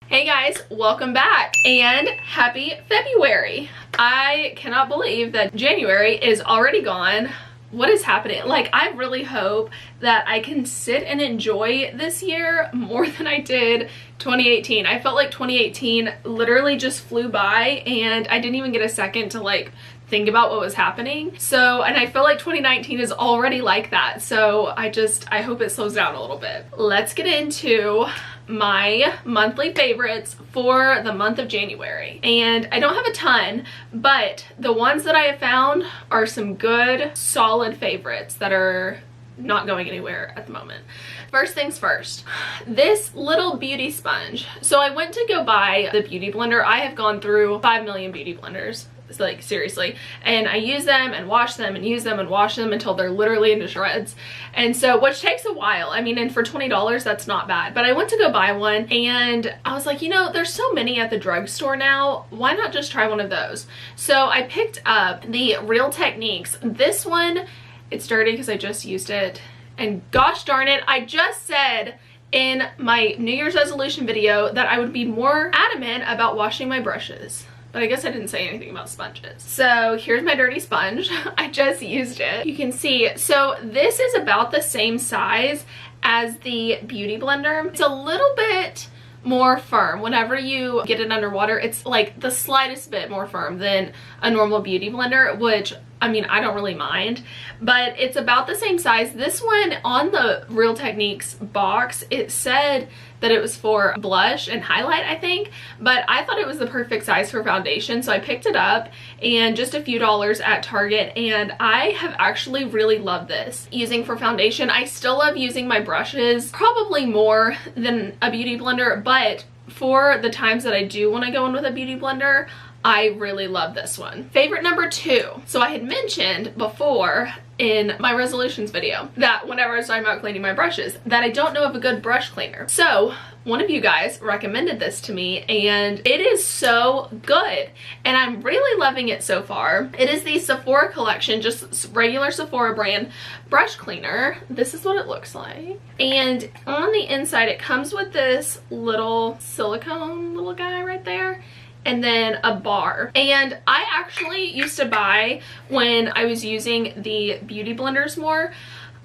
Hey guys, welcome back and happy February. I cannot believe that January is already gone. What is happening? Like, I really hope that I can sit and enjoy this year more than I did 2018. I felt like 2018 literally just flew by and I didn't even get a second to like think about what was happening. So, and I feel like 2019 is already like that. So I hope it slows down a little bit. Let's get into my monthly favorites for the month of January. And I don't have a ton, but the ones that I have found are some good, solid favorites that are not going anywhere at the moment. First things first, this little beauty sponge. So I went to go buy the beauty blender. I have gone through 5 million beauty blenders. It's like, seriously, and I use them and wash them and use them and wash them until they're literally into shreds. And so, which takes a while. I mean, and for $20 that's not bad. But I went to go buy one and I was like, you know, there's so many at the drugstore now, why not just try one of those? So I picked up the Real Techniques. This one, it's dirty because I just used it, and gosh darn it, I just said in my New Year's resolution video that I would be more adamant about washing my brushes. But I guess I didn't say anything about sponges. So here's my dirty sponge. I just used it. You can see, so this is about the same size as the beauty blender. It's a little bit more firm. Whenever you get it underwater, it's like the slightest bit more firm than a normal beauty blender, which, I mean, I don't really mind, but it's about the same size. This one on the Real Techniques box, it said that it was for blush and highlight, I think, but I thought it was the perfect size for foundation, so I picked it up, and just a few dollars at Target, and I have actually really loved this. Using for foundation, I still love using my brushes, probably more than a beauty blender, but for the times that I do want to go in with a beauty blender, I really love this one. Favorite number 2. So I had mentioned before in my resolutions video that whenever I was talking about cleaning my brushes, that I don't know of a good brush cleaner. So one of you guys recommended this to me and it is so good and I'm really loving it so far. It is the Sephora collection, just regular Sephora brand brush cleaner. This is what it looks like. And on the inside it comes with this little silicone little guy right there, and then a bar. And I actually used to buy, when I was using the beauty blenders more,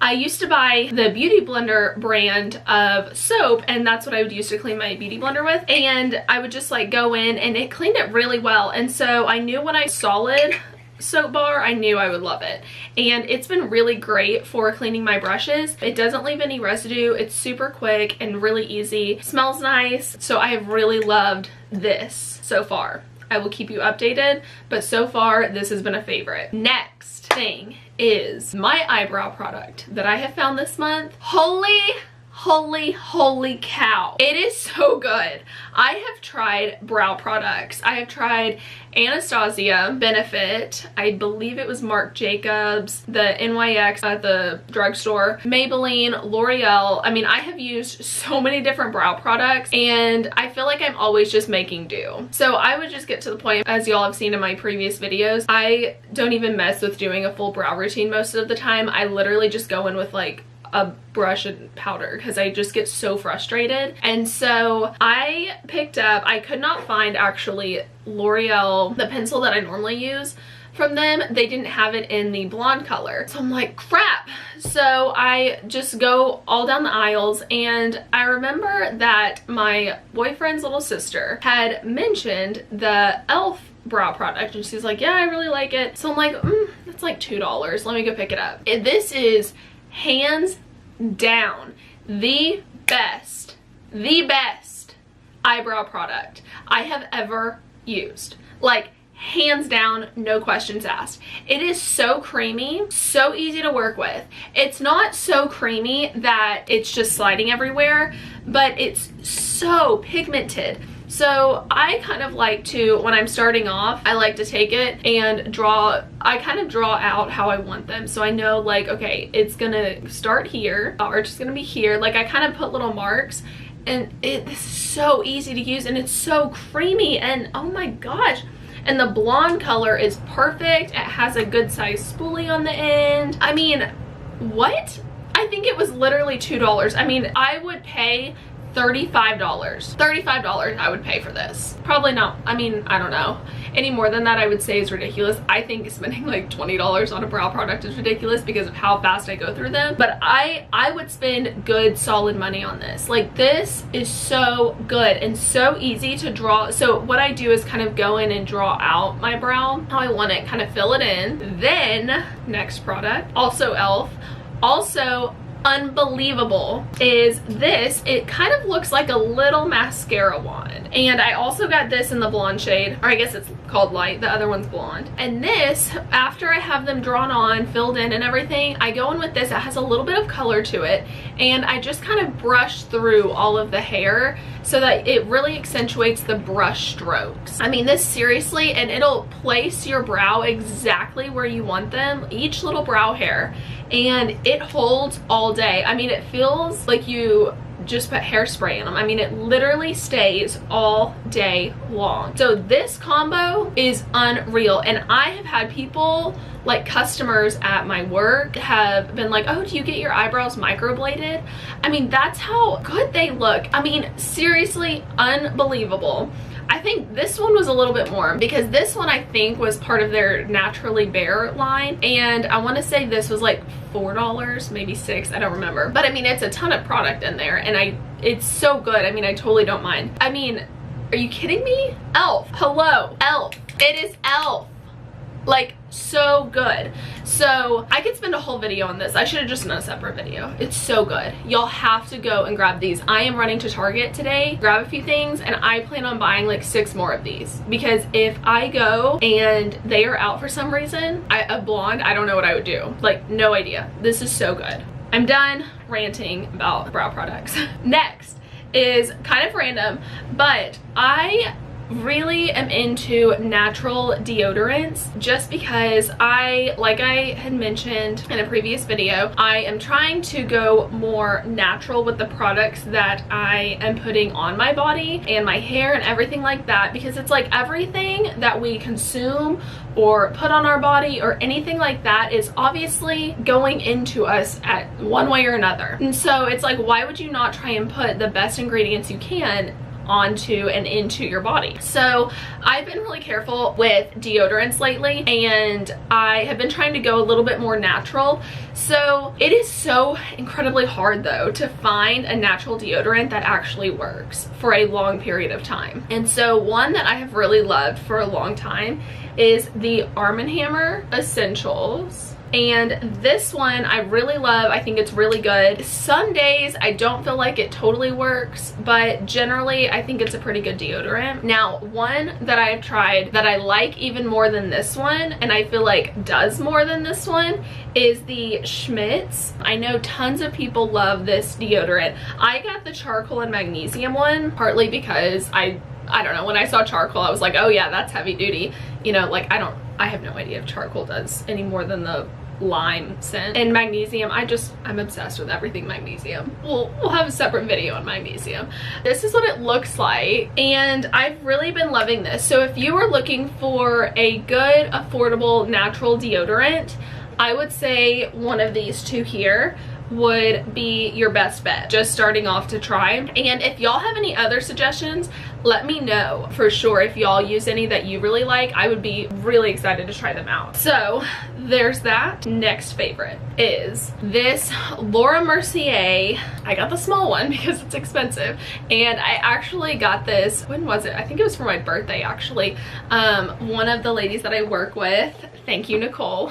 I used to buy the Beauty Blender brand of soap, and that's what I would use to clean my beauty blender with. And I would just like go in and it cleaned it really well. And so I knew when I solid soap bar, I knew I would love it. And it's been really great for cleaning my brushes. It doesn't leave any residue. It's super quick and really easy. Smells nice. So I have really loved this so far. I will keep you updated, but so far this has been a favorite. Next thing is my eyebrow product that I have found this month. Holy cow, it is so good. I have tried brow products. I have tried Anastasia, Benefit, I believe it was Marc Jacobs, the NYX at the drugstore, Maybelline, L'Oreal. I mean, I have used so many different brow products and I feel like I'm always just making do. So I would just get to the point, as y'all have seen in my previous videos, I don't even mess with doing a full brow routine most of the time. I literally just go in with like a brush and powder because I just get so frustrated. And so I picked up, I could not find actually L'Oreal, the pencil that I normally use from them. They didn't have it in the blonde color. So I'm like, crap. So I just go all down the aisles, and I remember that my boyfriend's little sister had mentioned the e.l.f. brow product, and she's like, yeah, I really like it. So I'm like, that's like $2. Let me go pick it up. This is hands down the best eyebrow product I have ever used. Like, hands down, no questions asked. It is so creamy, so easy to work with. It's not so creamy that it's just sliding everywhere, but it's so pigmented. So I kind of like to, when I'm starting off, I like to take it and I kind of draw out how I want them. So I know like, okay, it's gonna start here, or it's just gonna be here. Like I kind of put little marks, and it's so easy to use and it's so creamy, and oh my gosh. And the blonde color is perfect. It has a good size spoolie on the end. I mean, what? I think it was literally $2. I mean, I would pay $35. $35 I would pay for this. Probably not, I mean, I don't know. Any more than that I would say is ridiculous. I think spending like $20 on a brow product is ridiculous because of how fast I go through them. But I would spend good solid money on this. Like, this is so good and so easy to draw. So what I do is kind of go in and draw out my brow how I want it, kind of fill it in. Then next product, also e.l.f. Also unbelievable is this. It kind of looks like a little mascara wand, and I also got this in the blonde shade, or I guess it's called light, the other one's blonde. And this, after I have them drawn on, filled in and everything, I go in with this. It has a little bit of color to it, and I just kind of brush through all of the hair so that it really accentuates the brush strokes. I mean, this seriously, and it'll place your brow exactly where you want them, each little brow hair, and it holds all day. I mean, it feels like you just put hairspray in them. I mean, it literally stays all day long. So this combo is unreal, and I have had people, like customers at my work, have been like, oh, do you get your eyebrows microbladed? I mean, that's how good they look. I mean, seriously, unbelievable. I think this one was a little bit more because this one I think was part of their Naturally Bare line, and I want to say this was like $4, maybe $6, I don't remember. But I mean, it's a ton of product in there, and it's so good. I mean, I totally don't mind. I mean, are you kidding me? e.l.f. Hello, e.l.f. It is e.l.f. Like, so good. So I could spend a whole video on this. I should have just done a separate video. It's so good. Y'all have to go and grab these. I am running to Target today, grab a few things, and I plan on buying like 6 more of these, because if I go and they are out for some reason, a blonde, I don't know what I would do. Like, no idea. This is so good. I'm done ranting about brow products. Next is kind of random, but I really am into natural deodorants just because like I had mentioned in a previous video, I am trying to go more natural with the products that I am putting on my body and my hair and everything like that, because it's like everything that we consume or put on our body or anything like that is obviously going into us at one way or another. And so it's like, why would you not try and put the best ingredients you can onto and into your body? So I've been really careful with deodorants lately, and I have been trying to go a little bit more natural. So it is so incredibly hard though to find a natural deodorant that actually works for a long period of time. And so one that I have really loved for a long time is the Arm & Hammer Essentials. And this one I really love. I think it's really good. Some days I don't feel like it totally works, but generally I think it's a pretty good deodorant. Now, one that I've tried that I like even more than this one, and I feel like does more than this one, is the Schmidt's. I know tons of people love this deodorant. I got the charcoal and magnesium one partly because I don't know, when I saw charcoal I was like, oh yeah, that's heavy duty. You know, like I have no idea if charcoal does any more than the lime scent. And magnesium, I'm obsessed with everything magnesium. We'll have a separate video on magnesium. This is what it looks like, and I've really been loving this. So if you are looking for a good, affordable, natural deodorant, I would say one of these two here would be your best bet, just starting off to try. And if y'all have any other suggestions, let me know for sure. If y'all use any that you really like, I would be really excited to try them out. So there's that. Next favorite is this Laura Mercier. I got the small one because it's expensive, and I actually got this, when was it? I think it was for my birthday actually. One of the ladies that I work with, thank you Nicole,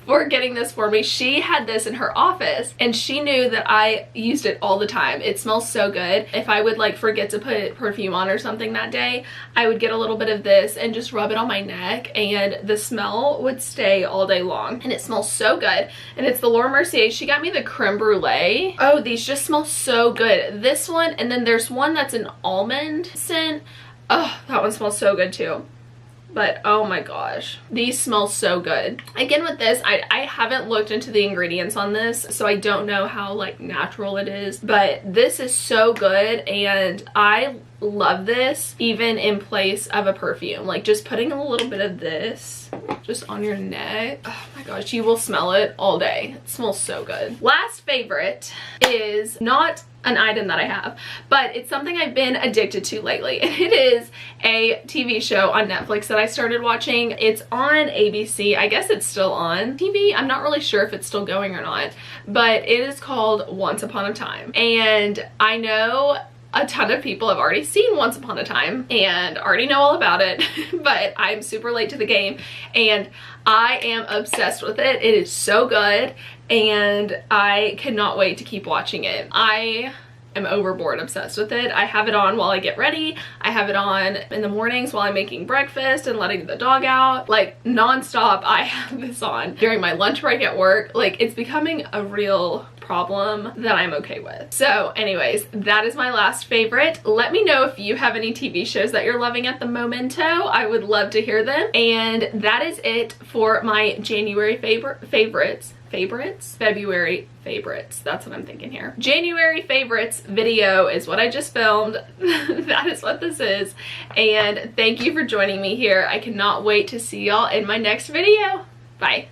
for getting this for me. She had this in her office and she knew that I used it all the time. It smells so good. If I would like forget to put perfume on or something that day, I would get a little bit of this and just rub it on my neck, and the smell would stay all day long, and it smells so good. And it's the Laura Mercier. She got me the creme brulee. Oh, these just smell so good. This one, and then there's one that's an almond scent. Oh, that one smells so good too. But oh my gosh, these smell so good. Again, with this, I haven't looked into the ingredients on this, so I don't know how like natural it is, but this is so good, and I love this even in place of a perfume. Like just putting a little bit of this just on your neck. Oh my gosh, you will smell it all day. It smells so good. Last favorite is not an item that I have, but it's something I've been addicted to lately, and it is a TV show on Netflix that I started watching. It's on ABC. I guess it's still on TV. I'm not really sure if it's still going or not, but it is called Once Upon a Time, and I know a ton of people have already seen Once Upon a Time and already know all about it, but I'm super late to the game and I am obsessed with it. It is so good and I cannot wait to keep watching it. I am overboard obsessed with it. I have it on while I get ready. I have it on in the mornings while I'm making breakfast and letting the dog out. Like nonstop, I have this on during my lunch break at work. Like it's becoming a real problem that I'm okay with. So anyways, that is my last favorite. Let me know if you have any TV shows that you're loving at the momento. I would love to hear them. And that is it for my January favorites. February favorites. That's what I'm thinking here. January favorites video is what I just filmed. That is what this is. And thank you for joining me here. I cannot wait to see y'all in my next video. Bye.